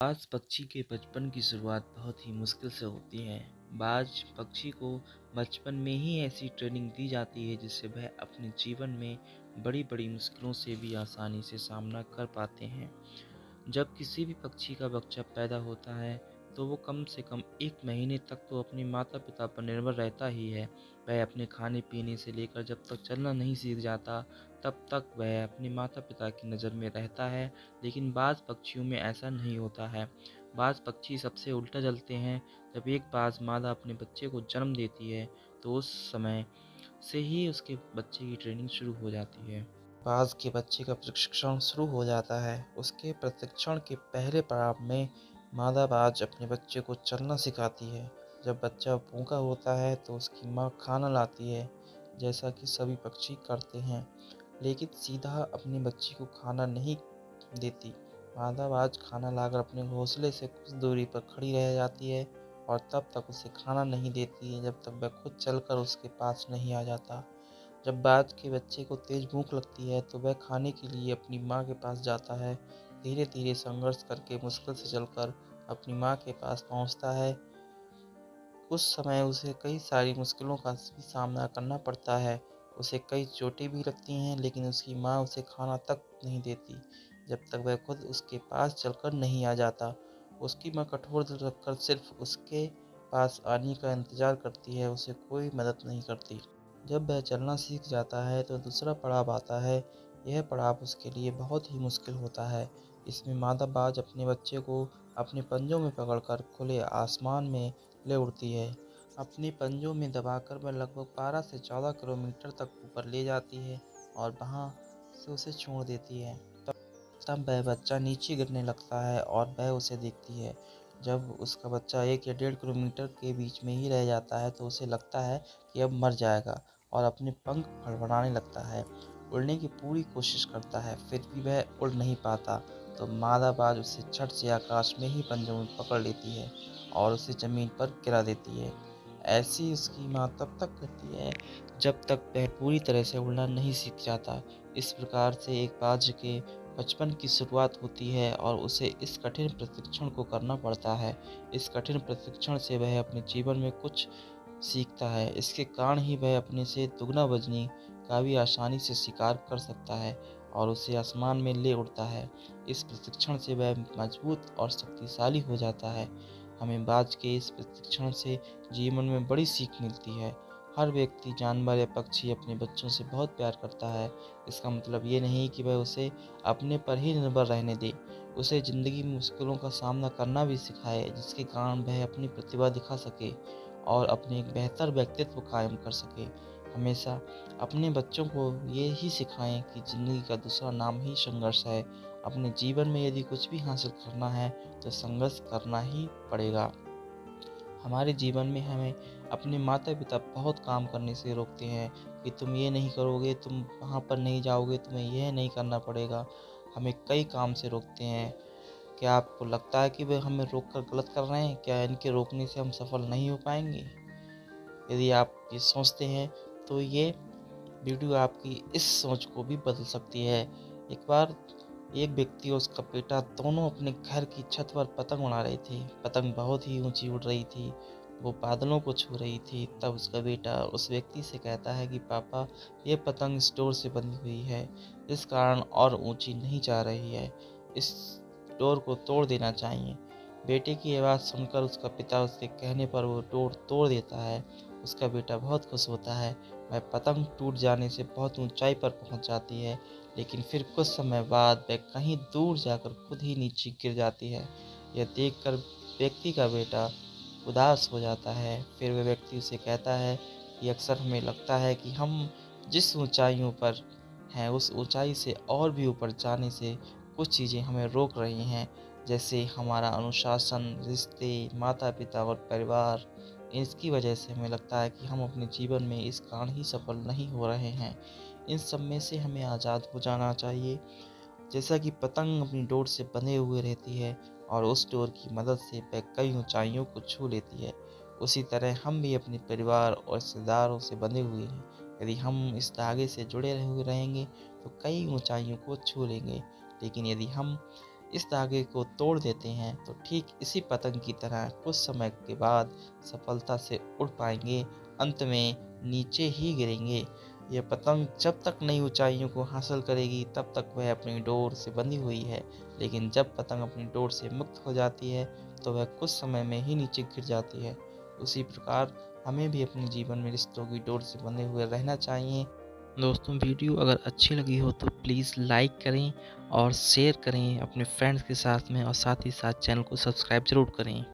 बाज़ पक्षी के बचपन की शुरुआत बहुत ही मुश्किल से होती है। बाज़ पक्षी को बचपन में ही ऐसी ट्रेनिंग दी जाती है जिससे वह अपने जीवन में बड़ी-बड़ी मुश्किलों से भी आसानी से सामना कर पाते हैं। जब किसी भी पक्षी का बच्चा पैदा होता है, तो वो कम से कम 1 महीने तक तो अपने माता-पिता पर निर्भर रहता ही है। वह अपने खाने-पीने से लेकर जब तक चलना नहीं सीख जाता, तब तक वह अपने माता-पिता की नज़र में रहता है, लेकिन बाज़ पक्षियों में ऐसा नहीं होता है। बाज़ पक्षी सबसे उल्टा चलते हैं। जब एक बाज़ मादा अपने बच्चे को जन्म देती है, तो उस समय से ही उसके बच्चे की ट्रेनिंग शुरू हो जाती है। बाज़ के बच्चे का प्रशिक्षण शुरू हो जाता है। उसके प्रशिक्षण के पहले पड़ाव में मादा बाज़ अपने बच्चे को चलना सिखाती है। जब बच्चा भूखा होता है तो उसकी माँ खाना लाती है, जैसा कि सभी पक्षी करते हैं, लेकिन सीधा अपने बच्चे को खाना नहीं देती। मादा बाज़ खाना लाकर अपने घोंसले से कुछ दूरी पर खड़ी रह जाती है और तब तक उसे खाना नहीं देती है जब तक वह खुद चलकर उसके पास नहीं आ जाता। जब बाज़ के बच्चे को तेज़ भूख लगती है तो वह खाने के लिए अपनी माँ के पास जाता है। धीरे-धीरे संघर्ष करके मुश्किल से चलकर अपनी माँ के पास पहुँचता है। उस समय उसे कई सारी मुश्किलों का भी सामना करना पड़ता है। उसे कई चोटें भी लगती हैं, लेकिन उसकी माँ उसे खाना तक नहीं देती, जब तक वह खुद उसके पास चलकर नहीं आ जाता। उसकी माँ कठोर दिल रखकर सिर्फ़ उसके पास आने का इंतज़ार करती है, उसे कोई मदद नहीं करती। जब वह चलना सीख जाता है तो दूसरा पड़ाव आता है। यह पड़ाव उसके लिए बहुत ही मुश्किल होता है। इसमें मादा बाज़ अपने बच्चे को अपने पंजों में पकड़कर खुले आसमान में ले उड़ती है। अपने पंजों में दबाकर वह लगभग 12 से 14 किलोमीटर तक ऊपर ले जाती है और वहाँ से उसे छोड़ देती है। तब वह बच्चा नीचे गिरने लगता है और वह उसे देखती है। जब उसका बच्चा 1 या 1.5 किलोमीटर के बीच में ही रह जाता है तो उसे लगता है कि अब मर जाएगा और अपने पंख फड़फड़ाने लगता है। उड़ने की पूरी कोशिश करता है, फिर भी वह उड़ नहीं पाता, तो मादा बाज उसे झट से आकाश में ही पंजों में पकड़ लेती है और उसे ज़मीन पर गिरा देती है। ऐसी उसकी माँ तब तक करती है जब तक वह पूरी तरह से उड़ना नहीं सीख जाता। इस प्रकार से एक बाज के बचपन की शुरुआत होती है और उसे इस कठिन प्रशिक्षण को करना पड़ता है। इस कठिन प्रशिक्षण से वह अपने जीवन में कुछ सीखता है। इसके कारण ही वह अपने से दुगना वज़नी का भी आसानी से शिकार कर सकता है और उसे आसमान में ले उड़ता है। इस प्रशिक्षण से वह मजबूत और शक्तिशाली हो जाता है। हमें बाज के इस प्रशिक्षण से जीवन में बड़ी सीख मिलती है। हर व्यक्ति, जानवर या पक्षी अपने बच्चों से बहुत प्यार करता है। इसका मतलब ये नहीं कि वह उसे अपने पर ही निर्भर रहने दे। उसे ज़िंदगी में मुश्किलों का सामना करना भी सिखाए, जिसके कारण वह अपनी प्रतिभा दिखा सके और अपने एक बेहतर व्यक्तित्व कायम कर सके। हमेशा अपने बच्चों को ये ही सिखाएं कि ज़िंदगी का दूसरा नाम ही संघर्ष है। अपने जीवन में यदि कुछ भी हासिल करना है तो संघर्ष करना ही पड़ेगा। हमारे जीवन में हमें अपने माता-पिता बहुत काम करने से रोकते हैं कि तुम ये नहीं करोगे, तुम वहाँ पर नहीं जाओगे, तुम्हें यह नहीं करना पड़ेगा। हमें कई काम से रोकते हैं। क्या आपको लगता है कि वे हमें रोक कर गलत कर रहे हैं? क्या इनके रोकने से हम सफल नहीं हो पाएँगे? यदि आप ये सोचते हैं तो ये वीडियो आपकी इस सोच को भी बदल सकती है। एक बार एक व्यक्ति और उसका बेटा दोनों अपने घर की छत पर पतंग उड़ा रहे थे। पतंग बहुत ही ऊंची उड़ रही थी, वो बादलों को छू रही थी। तब उसका बेटा उस व्यक्ति से कहता है कि पापा, ये पतंग इस डोर से बंधी हुई है, इस कारण और ऊंची नहीं जा रही है, इस डोर को तोड़ देना चाहिए। बेटे की आवाज़ सुनकर उसका पिता उसके कहने पर वो डोर तोड़ देता है। उसका बेटा बहुत खुश होता है। वह पतंग टूट जाने से बहुत ऊंचाई पर पहुंच जाती है, लेकिन फिर कुछ समय बाद वह कहीं दूर जाकर खुद ही नीचे गिर जाती है। यह देखकर व्यक्ति का बेटा उदास हो जाता है। फिर वह व्यक्ति उसे कहता है कि अक्सर हमें लगता है कि हम जिस ऊंचाइयों पर हैं उस ऊंचाई से और भी ऊपर जाने से कुछ चीज़ें हमें रोक रही हैं, जैसे हमारा अनुशासन, रिश्ते, माता-पिता और परिवार। इसकी वजह से हमें लगता है कि हम अपने जीवन में इस कारण ही सफल नहीं हो रहे हैं। इन सब में से हमें आज़ाद हो जाना चाहिए। जैसा कि पतंग अपनी डोर से बंधे हुए रहती है और उस डोर की मदद से वह कई ऊंचाइयों को छू लेती है, उसी तरह हम भी अपने परिवार और रिश्तेदारों से बंधे हुए हैं। यदि हम इस धागे से जुड़े हुए रहेंगे तो कई ऊंचाइयों को छू लेंगे, लेकिन यदि हम इस धागे को तोड़ देते हैं तो ठीक इसी पतंग की तरह कुछ समय के बाद सफलता से उड़ पाएंगे, अंत में नीचे ही गिरेंगे। यह पतंग जब तक नई ऊंचाइयों को हासिल करेगी तब तक वह अपनी डोर से बंधी हुई है, लेकिन जब पतंग अपनी डोर से मुक्त हो जाती है तो वह कुछ समय में ही नीचे गिर जाती है। उसी प्रकार हमें भी अपने जीवन में रिश्तों की डोर से बंधे हुए रहना चाहिए। दोस्तों, वीडियो अगर अच्छी लगी हो तो प्लीज़ लाइक करें और शेयर करें अपने फ्रेंड्स के साथ में, और साथ ही साथ चैनल को सब्सक्राइब ज़रूर करें।